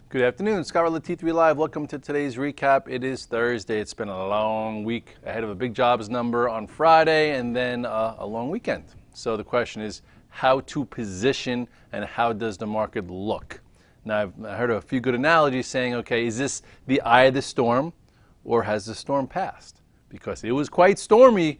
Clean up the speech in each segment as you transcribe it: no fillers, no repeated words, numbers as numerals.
Good afternoon, Scott Redler, T3 Live. Welcome to today's recap. It is Thursday. It's been a long week ahead of a big jobs number on Friday and then a long weekend. So the question is how to position and how does the market look? Now, I heard a few good analogies saying, okay, is this the eye of the storm or has the storm passed? Because it was quite stormy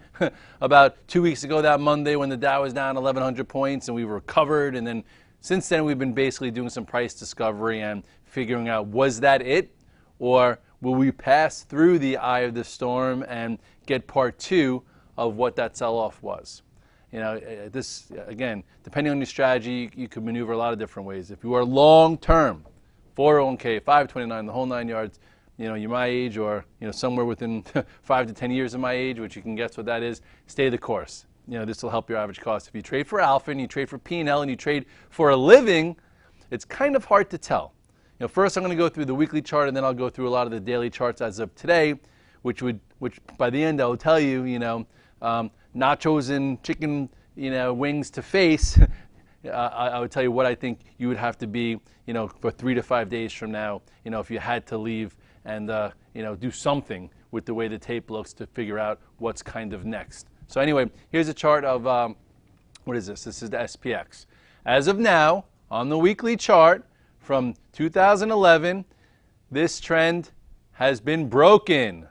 about 2 weeks ago that Monday when the Dow was down 1,100 points and we recovered, and then since then we've been basically doing some price discovery and figuring out, was that it, or will we pass through the eye of the storm and get part two of what that sell-off was? You know, this, again, depending on your strategy, you could maneuver a lot of different ways. If you are long-term, 401k, 529, the whole 9 yards, you know, you're my age or, you know, somewhere within 5 to 10 years of my age, which you can guess what that is, stay the course. You know, this will help your average cost. If you trade for alpha and you trade for P&L and you trade for a living, it's kind of hard to tell. You know, first I'm going to go through the weekly chart and then I'll go through a lot of the daily charts as of today, which by the end I'll tell you, you know, nachos and chicken, you know, wings to face. I would tell you what I think you would have to be, you know, for 3 to 5 days from now, you know, if you had to leave and, you know, do something with the way the tape looks to figure out what's kind of next. So anyway, here's a chart of, what is this? This is the SPX. As of now, on the weekly chart from 2011, this trend has been broken.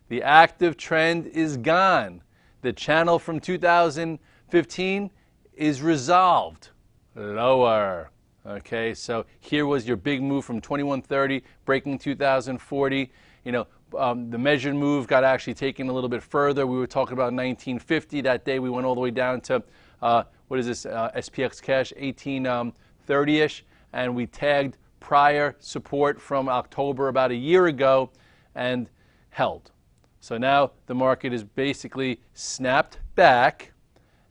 The active trend is gone. The channel from 2015 is resolved. Lower. Okay, so here was your big move from 2130, breaking 2040. You know, the measured move got actually taken a little bit further. We were talking about 1950. That day we went all the way down to, what is this, SPX cash, 1830-ish. And we tagged prior support from October about a year ago and held. So now the market is basically snapped back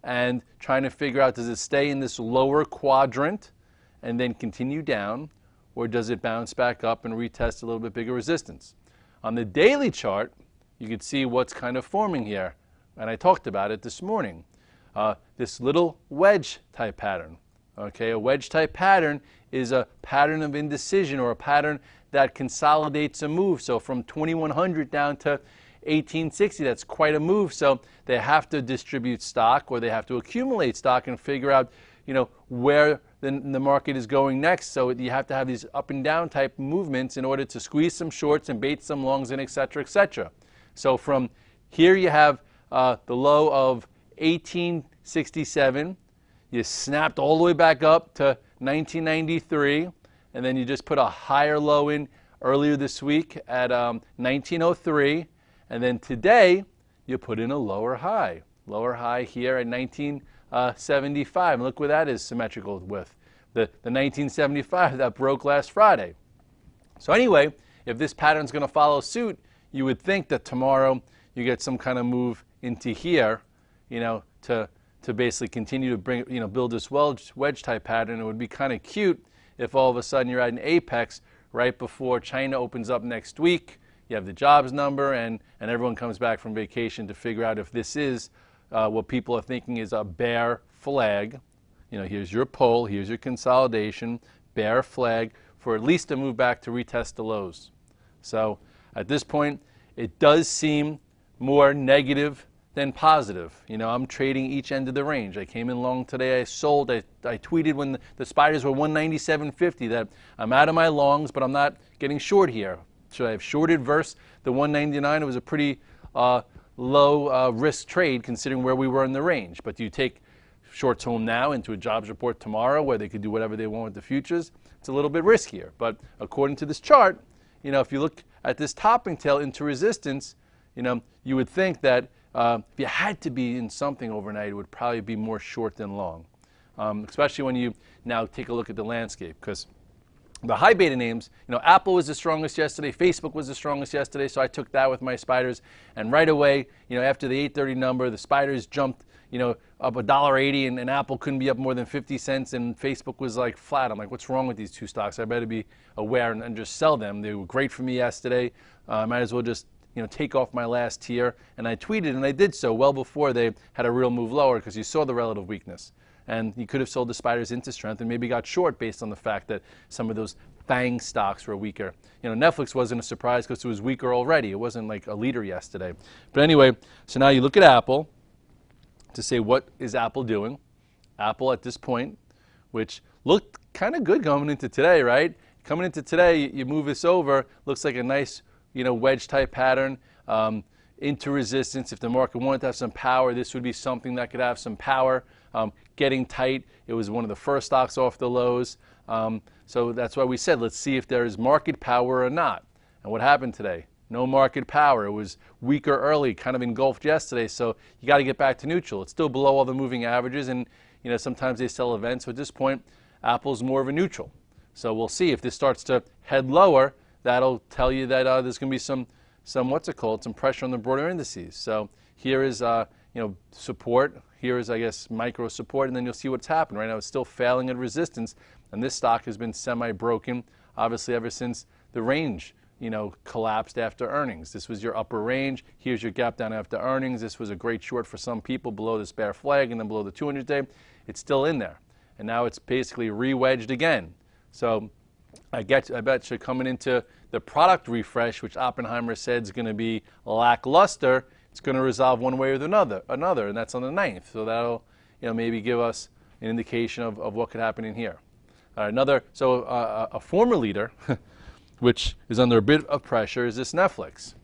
and trying to figure out, does it stay in this lower quadrant and then continue down, or does it bounce back up and retest a little bit bigger resistance? On the daily chart, you can see what's kind of forming here, and I talked about it this morning. This little wedge type pattern. Okay, a wedge type pattern is a pattern of indecision or a pattern that consolidates a move. So from 2100 down to 1860, that's quite a move. So they have to distribute stock or they have to accumulate stock and figure out, you know, where the market is going next. So you have to have these up and down type movements in order to squeeze some shorts and bait some longs in, et cetera, et cetera. So from here you have the low of 1867. You snapped all the way back up to 1993, and then you just put a higher low in earlier this week at 1903, and then today you put in a lower high here at 1975. And look where that is symmetrical with the 1975 that broke last Friday. So anyway, if this pattern's going to follow suit, you would think that tomorrow you get some kind of move into here, you know, to basically continue to bring, you know, build this wedge type pattern. It would be kind of cute if all of a sudden you're at an apex right before China opens up next week. You have the jobs number and everyone comes back from vacation to figure out if this is what people are thinking is a bear flag. You know, here's your pull, here's your consolidation, bear flag for at least a move back to retest the lows. So at this point, it does seem more negative than positive. You know, I'm trading each end of the range. I came in long today, I sold, I tweeted when the spiders were 197.50 that I'm out of my longs, but I'm not getting short here. Should I have shorted versus the 199? It was a pretty low risk trade considering where we were in the range. But do you take shorts home now into a jobs report tomorrow where they could do whatever they want with the futures? It's a little bit riskier. But according to this chart, you know, if you look at this topping tail into resistance, you know, you would think that if you had to be in something overnight, it would probably be more short than long, especially when you now take a look at the landscape. Because the high beta names, you know, Apple was the strongest yesterday, Facebook was the strongest yesterday, so I took that with my spiders. And right away, you know, after the 8:30 number, the spiders jumped, you know, up $1.80, and Apple couldn't be up more than 50 cents, and Facebook was like flat. I'm like, what's wrong with these two stocks? I better be aware and just sell them. They were great for me yesterday. I might as well just, you know, take off my last tier. And I tweeted, and I did so well before they had a real move lower because you saw the relative weakness. And you could have sold the spiders into strength and maybe got short based on the fact that some of those FANG stocks were weaker. You know, Netflix wasn't a surprise because it was weaker already. It wasn't like a leader yesterday. But anyway, so now you look at Apple to say, what is Apple doing? Apple at this point, which looked kind of good coming into today, right? Coming into today, you move this over, looks like a nice, you know, wedge type pattern into resistance. If the market wanted to have some power, this would be something that could have some power. Getting tight, it was one of the first stocks off the lows. So that's why we said, let's see if there is market power or not. And what happened today? No market power. It was weaker early, kind of engulfed yesterday. So you got to get back to neutral. It's still below all the moving averages, and you know sometimes they sell events. So at this point, Apple's more of a neutral. So we'll see if this starts to head lower. That'll tell you that there's going to be some some pressure on the broader indices. So here is support. Here is, I guess, micro support, and then you'll see what's happened. Right now, it's still failing at resistance, and this stock has been semi-broken, obviously, ever since the range, collapsed after earnings. This was your upper range. Here's your gap down after earnings. This was a great short for some people below this bear flag, and then below the 200-day. It's still in there, and now it's basically re-wedged again. So I bet you coming into the product refresh, which Oppenheimer said is going to be lackluster, it's going to resolve one way or another, and that's on the 9th. So that'll, maybe give us an indication of what could happen in here. A former leader, which is under a bit of pressure, is this Netflix.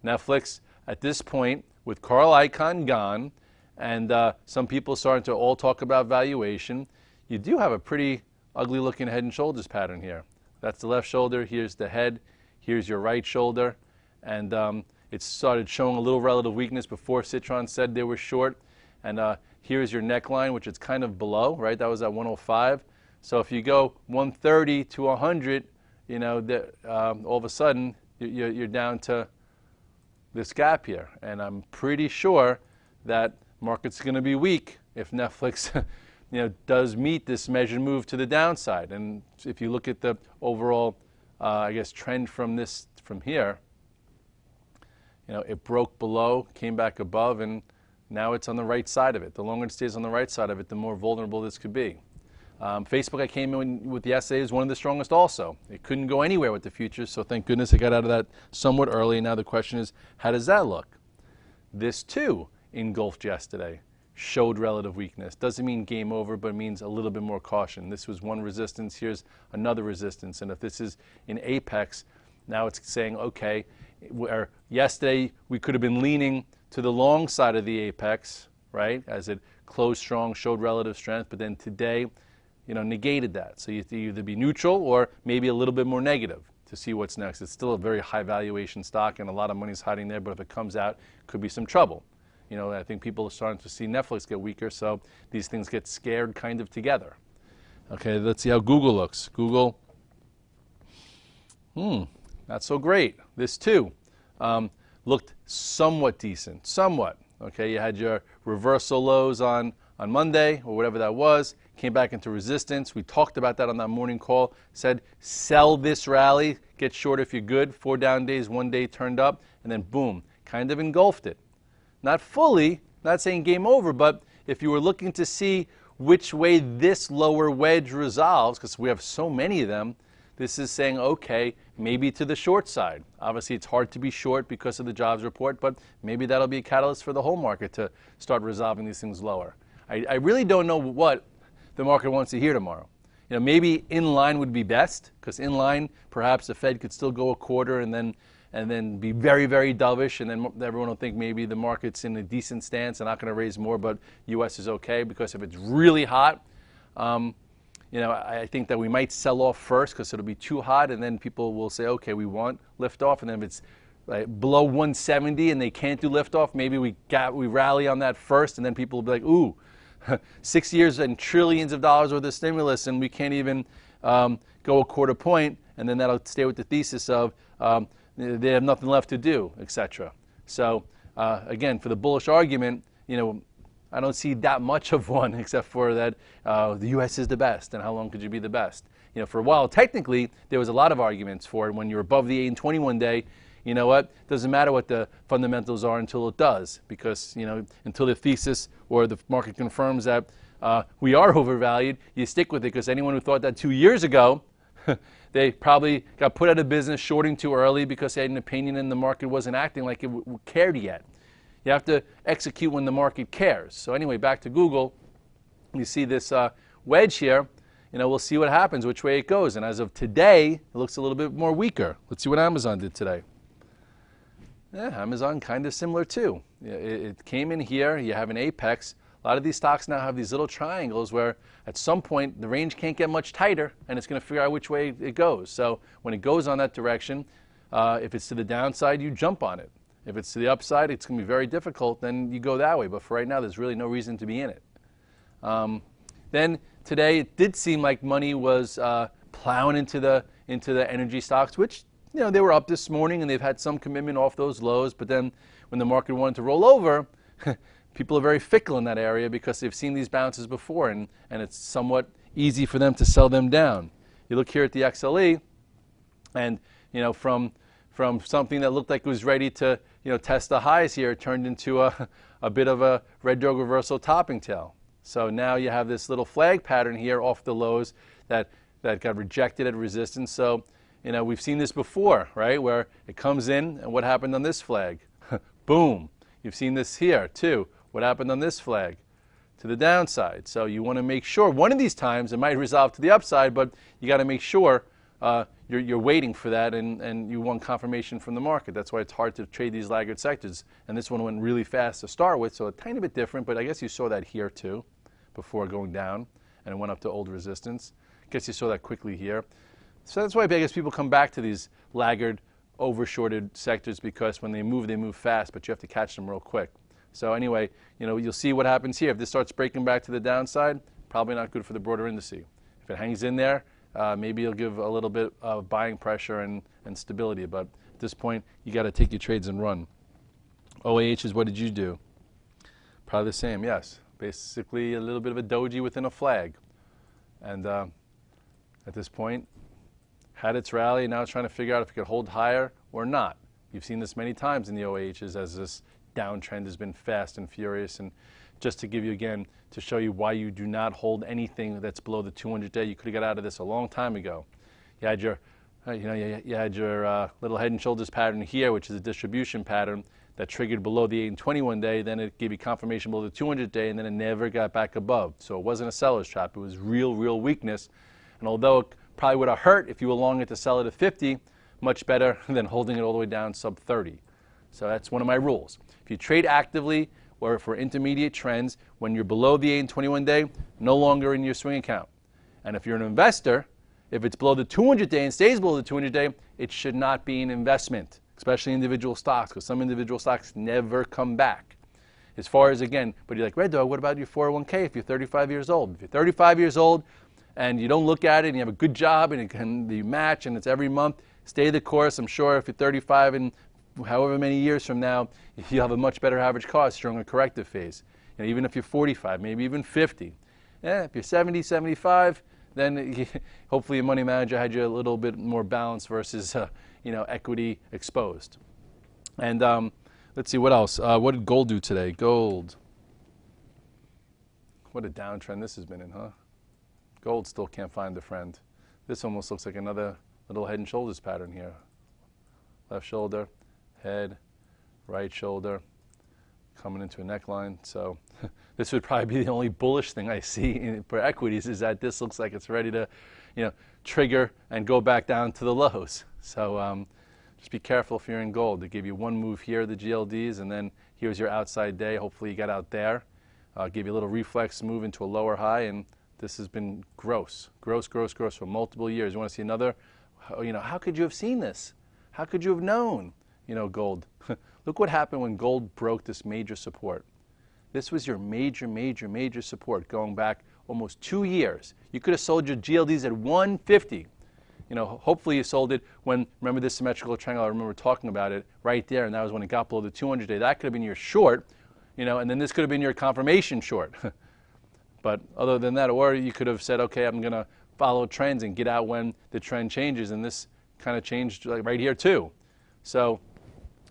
Netflix, at this point, with Carl Icahn gone, and some people starting to all talk about valuation, you do have a pretty ugly-looking head and shoulders pattern here. That's the left shoulder. Here's the head. Here's your right shoulder, and it started showing a little relative weakness before Citron said they were short. And here's your neckline, which is kind of below, right? That was at 105. So if you go 130 to 100, all of a sudden you're down to this gap here. And I'm pretty sure that market's going to be weak if Netflix does meet this measured move to the downside. And if you look at the overall, trend from here, it broke below, came back above, and now it's on the right side of it. The longer it stays on the right side of it, the more vulnerable this could be. Facebook, I came in with yesterday, is one of the strongest also. It couldn't go anywhere with the futures, so thank goodness it got out of that somewhat early. Now the question is, how does that look? This too engulfed yesterday, showed relative weakness. Doesn't mean game over, but it means a little bit more caution. This was one resistance, here's another resistance, and if this is in apex, now it's saying, okay, where yesterday we could have been leaning to the long side of the apex, right, as it closed strong, showed relative strength, but then today, negated that. So you have to either be neutral or maybe a little bit more negative to see what's next. It's still a very high valuation stock, and a lot of money's hiding there, but if it comes out, it could be some trouble. I think people are starting to see Netflix get weaker, so these things get scared kind of together. Okay, let's see how Google looks. Google, not so great. This too looked somewhat decent, somewhat. Okay, you had your reversal lows on Monday or whatever that was, came back into resistance. We talked about that on that morning call, said sell this rally, get short if you're good. 4 down days, 1 day turned up, and then boom, kind of engulfed it. Not fully, not saying game over, but if you were looking to see which way this lower wedge resolves, because we have so many of them, this is saying, okay, maybe to the short side. Obviously, it's hard to be short because of the jobs report, but maybe that'll be a catalyst for the whole market to start resolving these things lower. I really don't know what the market wants to hear tomorrow. Maybe in line would be best, because in line, perhaps the Fed could still go a quarter and then be very, very dovish, and then everyone will think maybe the market's in a decent stance and not going to raise more, but U.S. is okay, because if it's really hot, I think that we might sell off first because it'll be too hot, and then people will say, okay, we want liftoff, and then if it's below 170 and they can't do liftoff, maybe we rally on that first, and then people will be like, ooh, 6 years and trillions of dollars worth of stimulus, and we can't even go a quarter point, and then that'll stay with the thesis of they have nothing left to do, etc. So again, for the bullish argument, I don't see that much of one, except for that the U.S. is the best, and how long could you be the best? For a while, technically, there was a lot of arguments for it. When you're above the 8 and 21 day, you know what? Doesn't matter what the fundamentals are until it does, because until the thesis or the market confirms that we are overvalued, you stick with it, because anyone who thought that 2 years ago, they probably got put out of business shorting too early because they had an opinion and the market wasn't acting like it cared yet. You have to execute when the market cares. So anyway, back to Google, you see this wedge here. We'll see what happens, which way it goes. And as of today, it looks a little bit more weaker. Let's see what Amazon did today. Yeah, Amazon kind of similar too. It came in here, you have an apex. A lot of these stocks now have these little triangles where at some point the range can't get much tighter and it's going to figure out which way it goes. So when it goes on that direction, if it's to the downside, you jump on it. If it's to the upside, it's going to be very difficult, then you go that way. But for right now, there's really no reason to be in it. Then today, it did seem like money was plowing into the energy stocks, which they were up this morning and they've had some commitment off those lows. But then when the market wanted to roll over, people are very fickle in that area because they've seen these bounces before, and it's somewhat easy for them to sell them down. You look here at the XLE, and from something that looked like it was ready to test the highs here, it turned into a bit of a red dog reversal topping tail. So now you have this little flag pattern here off the lows that got rejected at resistance. So we've seen this before, right, where it comes in, and what happened on this flag? Boom. You've seen this here too. What happened on this flag? To the downside. So you want to make sure one of these times it might resolve to the upside, but you got to make sure you're waiting for that, and you want confirmation from the market. That's why it's hard to trade these laggard sectors. And this one went really fast to start with, so a tiny bit different, but I guess you saw that here too before going down, and it went up to old resistance. I guess you saw that quickly here. So that's why I guess people come back to these laggard, overshorted sectors, because when they move fast, but you have to catch them real quick. So anyway, you'll see what happens here. If this starts breaking back to the downside, probably not good for the broader indice. If it hangs in there, maybe it'll give a little bit of buying pressure and stability. But at this point, you got to take your trades and run. OAHs, what did you do? Probably the same, yes. Basically a little bit of a doji within a flag. And at this point, had its rally, now it's trying to figure out if it could hold higher or not. You've seen this many times in the OAHs as this downtrend has been fast and furious. And just to give you again, to show you why you do not hold anything that's below the 200-day, you could have got out of this a long time ago. You had your, you had your little head and shoulders pattern here, which is a distribution pattern that triggered below the 8 and 21-day. Then it gave you confirmation below the 200-day, and then it never got back above. So it wasn't a seller's trap. It was real weakness. And although it probably would have hurt if you were long it to sell it at 50, much better than holding it all the way down sub 30. So that's one of my rules. If you trade actively or for intermediate trends, when you're below the 8 and 21-day, no longer in your swing account. And if you're an investor, if it's below the 200-day and stays below the 200-day, it should not be an investment, especially individual stocks, because some individual stocks never come back. As far as, again, but you're like, Red Dog, what about your 401k if you're 35 years old? If you're 35 years old and you don't look at it and you have a good job and you match and it's every month, stay the course. I'm sure if you're 35 and however many years from now, you'll have a much better average cost during a corrective phase. Even if you're 45, maybe even 50. If you're 70, 75, then hopefully your money manager had you a little bit more balanced versus equity exposed. And let's see, what else? What did gold do today? Gold. What a downtrend this has been in, huh? Gold still can't find a friend. This almost looks like another little head and shoulders pattern here. Left shoulder, head, right shoulder, coming into a neckline. So this would probably be the only bullish thing I see for equities, is that this looks like it's ready to, trigger and go back down to the lows. So just be careful if you're in gold. They give you one move here, the GLDs, and then here's your outside day. Hopefully you got out there. Give you a little reflex move into a lower high, and this has been gross for multiple years. You want to see another? How could you have seen this? How could you have known? Gold. Look what happened when gold broke this major support. This was your major support going back almost 2 years. You could have sold your GLDs at 150. Hopefully you sold it when, remember this symmetrical triangle, I remember talking about it right there, and that was when it got below the 200-day. That could have been your short, and then this could have been your confirmation short. But other than that, or you could have said, okay, I'm going to follow trends and get out when the trend changes, and this kind of changed like right here too. So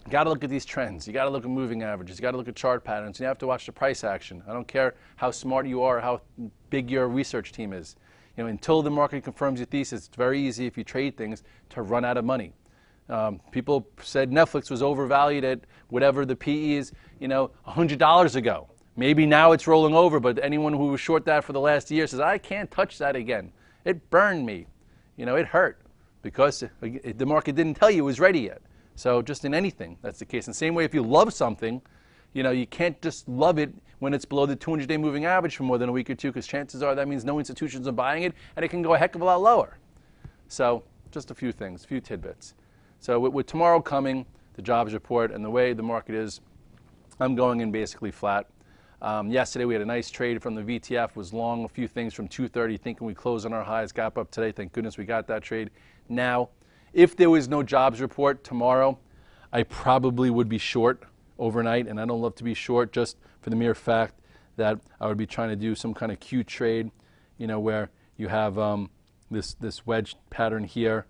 You got to look at these trends. You got to look at moving averages. You got to look at chart patterns. You have to watch the price action. I don't care how smart you are, how big your research team is. You know, until the market confirms your thesis, it's very easy if you trade things to run out of money. People said Netflix was overvalued at whatever the PE is, you know, $100 ago. Maybe now it's rolling over, but anyone who was short that for the last year says, I can't touch that again. It burned me. You know, it hurt because the market didn't tell you it was ready yet. So just in anything, that's the case. And same way, if you love something, you know, you can't just love it when it's below the 200-day moving average for more than a week or two, because chances are that means no institutions are buying it, and it can go a heck of a lot lower. So just a few things, a few tidbits. So with tomorrow coming, the jobs report, and the way the market is, I'm going in basically flat. Yesterday we had a nice trade from the VTF, was long a few things from 230, thinking we close on our highs, gap up today. Thank goodness we got that trade. Now, if there was no jobs report tomorrow, I probably would be short overnight, and I don't love to be short just for the mere fact that I would be trying to do some kind of Q trade, you know, where you have this wedge pattern here,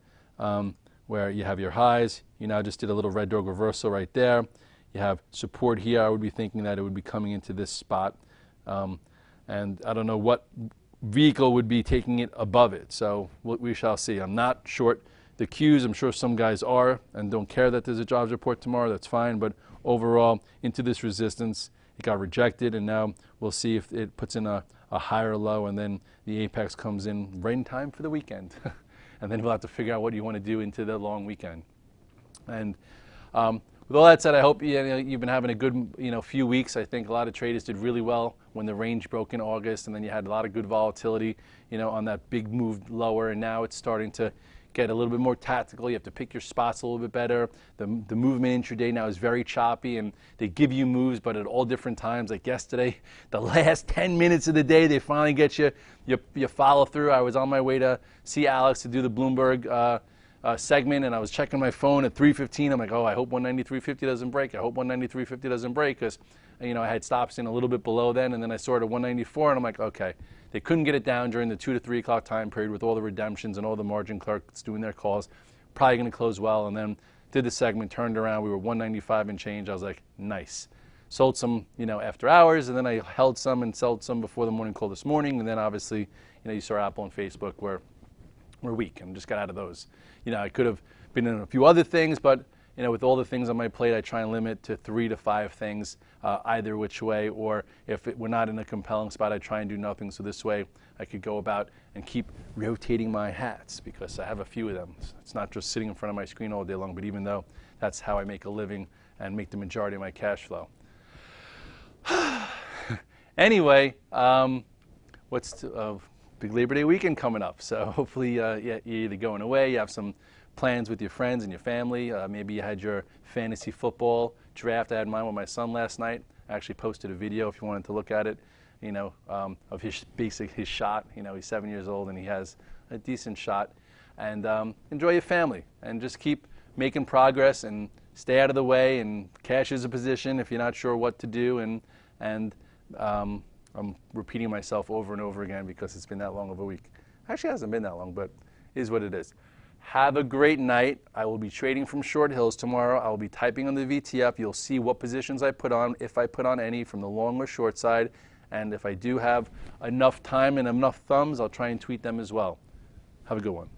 where you have your highs. You now just did a little red dog reversal right there. You have support here. I would be thinking that it would be coming into this spot. And I don't know what vehicle would be taking it above it. So we shall see. I'm not short the Qs. I'm sure some guys are and don't care that there's a jobs report tomorrow. That's fine. But overall, into this resistance, it got rejected. And now we'll see if it puts in a higher low. And then the apex comes in right in time for the weekend. And then we'll have to figure out what you want to do into the long weekend. And with all that said, I hope you've been having a good few weeks. I think a lot of traders did really well when the range broke in August, and then you had a lot of good volatility, on that big move lower. And now it's starting to get a little bit more tactical. You have to pick your spots a little bit better. The movement intraday now is very choppy, and they give you moves, but at all different times. Like yesterday, the last 10 minutes of the day, they finally get you follow through. I was on my way to see Alex to do the Bloomberg segment, and I was checking my phone at 3:15. I'm like, oh, I hope 193.50 doesn't break. I hope 193.50 doesn't break, because I had stops in a little bit below then, and then I saw it at 194, and I'm like, okay. They couldn't get it down during the 2 to 3 o'clock time period with all the redemptions and all the margin clerks doing their calls. Probably going to close well, and then did the segment, turned around. We were 195 and change. I was like, nice. Sold some, after hours, and then I held some and sold some before the morning call this morning, and then obviously, you saw Apple and Facebook were weak, and just got out of those. I could have been in a few other things, but with all the things on my plate, I try and limit to 3 to 5 things either which way, or if we're not in a compelling spot, I try and do nothing. So this way I could go about and keep rotating my hats, because I have a few of them. It's not just sitting in front of my screen all day long, but even though that's how I make a living and make the majority of my cash flow. Anyway, big Labor Day weekend coming up, so hopefully you're either going away, you have some plans with your friends and your family. Maybe you had your fantasy football draft. I had mine with my son last night. I actually posted a video if you wanted to look at it, of his shot. He's 7 years old and he has a decent shot. And enjoy your family and just keep making progress and stay out of the way, and cash is a position if you're not sure what to do. And I'm repeating myself over and over again because it's been that long of a week. Actually, it hasn't been that long, but it is what it is. Have a great night. I will be trading from short hills tomorrow. I will be typing on the VTF. You'll see what positions I put on, if I put on any, from the long or short side. And if I do have enough time and enough thumbs, I'll try and tweet them as well. Have a good one.